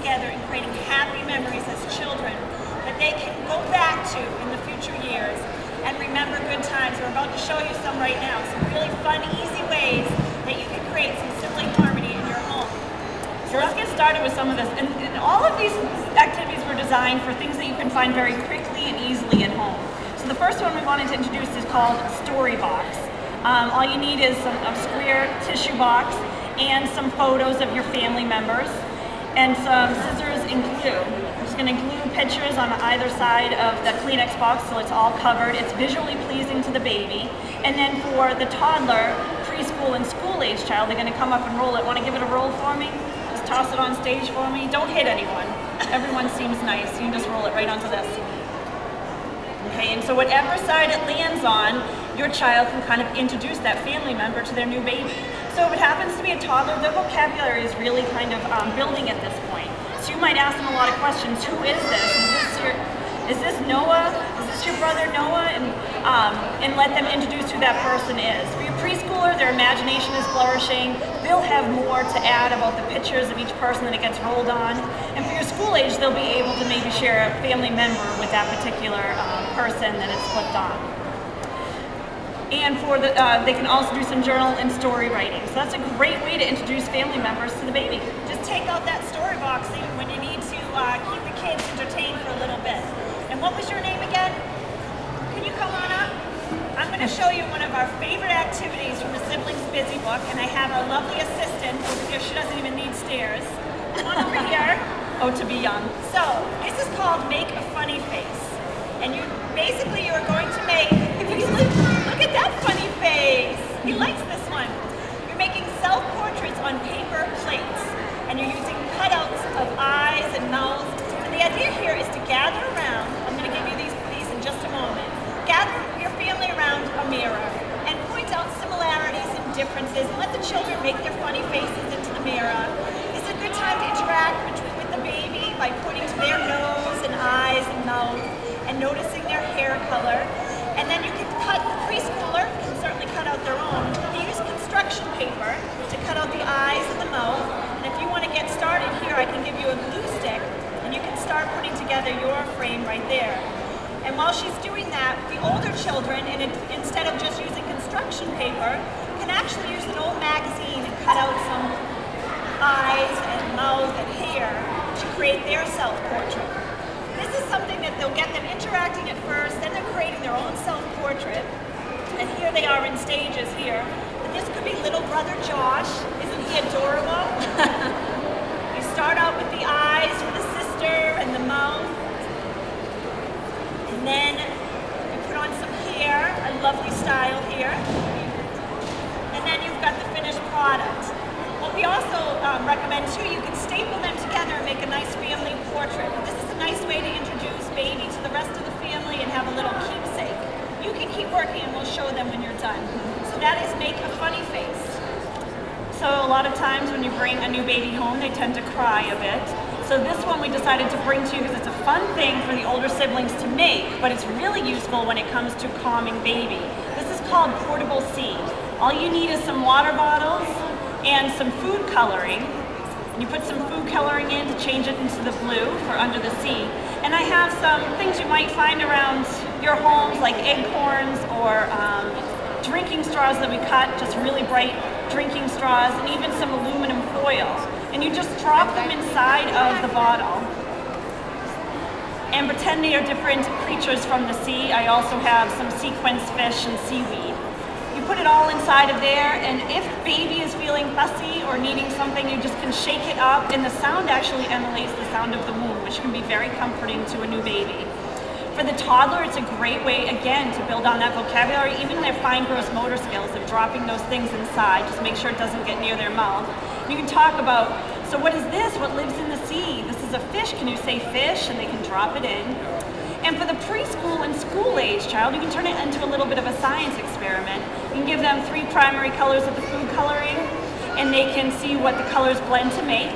together and creating happy memories as children that they can go back to in the future years and remember good times. We're about to show you some right now, some really fun, easy ways that you can create some sibling harmony in your home. So let's get started with some of this. And all of these activities were designed for things that you can find very quickly and easily at home. So the first one we wanted to introduce is called Storybox. All you need is a square tissue box and some photos of your family members and some scissors and glue. I'm just going to glue pictures on either side of the Kleenex box so it's all covered. It's visually pleasing to the baby. And then for the toddler, preschool and school age child, they're going to come up and roll it. Want to give it a roll for me? Just toss it on stage for me. Don't hit anyone. Everyone seems nice. You can just roll it right onto this. Okay, and so whatever side it lands on, your child can kind of introduce that family member to their new baby. So if it happens to be a toddler, their vocabulary is really kind of building at this point. So you might ask them a lot of questions. Who is this? Is this Noah? Is this your brother Noah? And let them introduce who that person is. For your preschooler, their imagination is flourishing. They'll have more to add about the pictures of each person that it gets rolled on. And for your school age, they'll be able to maybe share a family member with that particular person that it's flipped on. And for the, they can also do some journal and story writing. So that's a great way to introduce family members to the baby. Just take out that story box when you need to keep the kids entertained for a little bit. And what was your name again? Can you come on up? I'm going to show you one of our favorite activities from the Siblings Busy Book, and I have our lovely assistant over here. She doesn't even need stairs. Come on over here. Oh, to be young. So this is called Make a Funny Face. And basically you're going to make, look at that funny face. He likes this one. You're making self-portraits on paper plates. And you're using cutouts of eyes and mouths. And the idea here is to gather around, I'm going to give you these in just a moment, gather your family around a mirror and point out similarities and differences and let the children make their funny faces into the mirror. It's a good time to interact with the baby by pointing to their nose and eyes and mouth and noticing their hair color. And then you can cut, the preschooler can certainly cut out their own. You use construction paper to cut out the eyes and the mouth. And if you want to get started here, I can give you a glue stick and you can start putting together your frame right there. And while she's doing that, the older children, instead of just using construction paper, can actually use an old magazine and cut out some eyes and mouth and hair to create their self-portrait. This is something that they'll get them interacting at first, then they're creating their own self-portrait. And here they are in stages here. But this could be little brother Josh. Isn't he adorable? You start out with the eyes for the sister and the mouth. And then you put on some hair, a lovely style here. And then you've got the finished product. What we also recommend too, you can staple them together and make a nice family portrait. This is a nice way to introduce baby to the rest of the family and have a little keepsake. You can keep working and we'll show them when you're done. So that is Make a Funny Face. So a lot of times when you bring a new baby home, they tend to cry a bit. So this one we decided to bring to you because it's a fun thing for the older siblings to make, but it's really useful when it comes to calming baby. This is called Portable Sea. All you need is some water bottles and some food coloring. You put some food coloring in to change it into the blue for Under the Sea. And I have some things you might find around your homes like acorns or drinking straws that we cut, just really bright drinking straws, and even some aluminum foil. And you just drop them inside of the bottle and pretend they are different creatures from the sea. I also have some sequence fish and seaweed. You put it all inside of there, and if baby is feeling fussy or needing something, you just can shake it up, and the sound actually emulates the sound of the womb, which can be very comforting to a new baby. For the toddler, it's a great way, again, to build on that vocabulary, even their fine gross motor skills of dropping those things inside. Just make sure it doesn't get near their mouth. You can talk about, so what is this? What lives in the sea? This is a fish. Can you say fish? And they can drop it in. And for the preschool and school age child, you can turn it into a little bit of a science experiment. You can give them 3 primary colors of the food coloring, and they can see what the colors blend to make.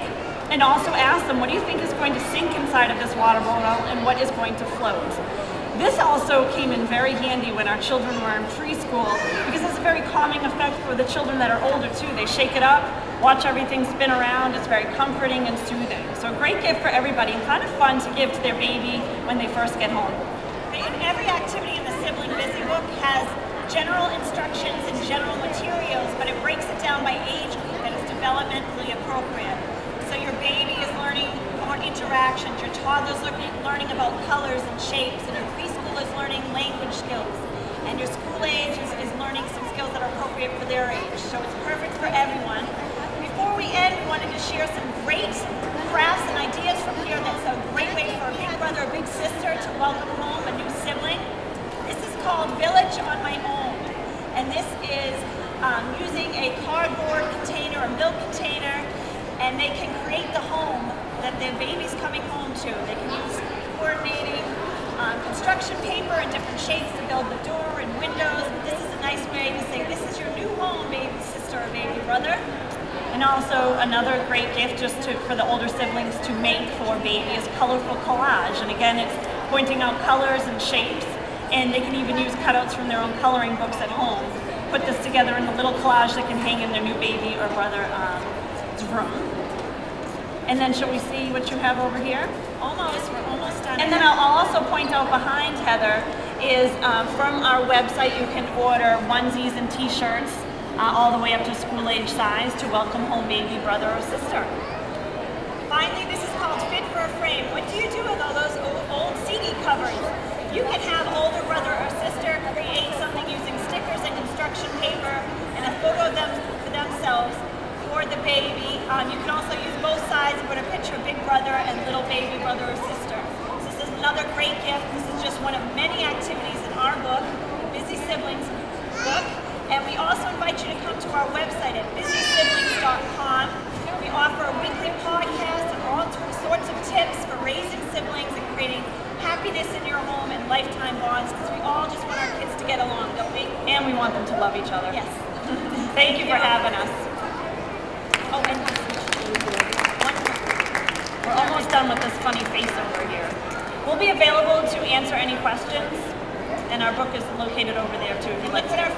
And also ask them, what do you think is going to sink inside of this water bottle and what is going to float? This also came in very handy when our children were in preschool because it's a very calming effect for the children that are older too. They shake it up, watch everything spin around. It's very comforting and soothing. So a great gift for everybody and kind of fun to give to their baby when they first get home. And every activity in the Sibling Busy Book has general instructions and general materials, but it breaks it down by age group that is developmentally appropriate. So your baby is learning more interactions, your toddler's learning about colors and shapes, and your preschool is learning language skills, and your school age is learning some skills that are appropriate for their age. So it's perfect for everyone. Before we end, we wanted to share some great crafts and ideas from here that's a great way for a big brother or big sister to welcome home a new sibling. This is called Village on My Own, and this is using a cardboard container, a milk container, and they can create the home that their baby's coming home to. They can use coordinating construction paper in different shapes to build the door and windows. This is a nice way to say, this is your new home, baby sister or baby brother. And also another great gift for the older siblings to make for baby is colorful collage. And again, it's pointing out colors and shapes, and they can even use cutouts from their own coloring books at home. Put this together in a little collage that can hang in their new baby or brother's room. And then shall we see what you have over here? Almost, we're almost done. And then I'll also point out behind Heather is from our website you can order onesies and t-shirts all the way up to school age size to welcome home baby brother or sister. Finally, this is called Fit for a Frame. What do you do with all those old CD covers? You can have older brother or sister create something using stickers and construction paper and a photo of them for themselves for the baby. You can also use both sides and put a picture of big brother and little baby brother or sister. So this is another great gift. This is just one of many activities in our book, Busy Siblings book. And we also invite you to come to our website at busysiblings.com. We offer a weekly podcast and all sorts of tips for raising siblings and creating happiness in your home and lifetime bonds, because we all just want our kids to get along, don't we? And we want them to love each other. Yes. Thank you for having us. Oh, and we're almost done with this funny face over here. We'll be available to answer any questions, and our book is located over there too if you'd like to.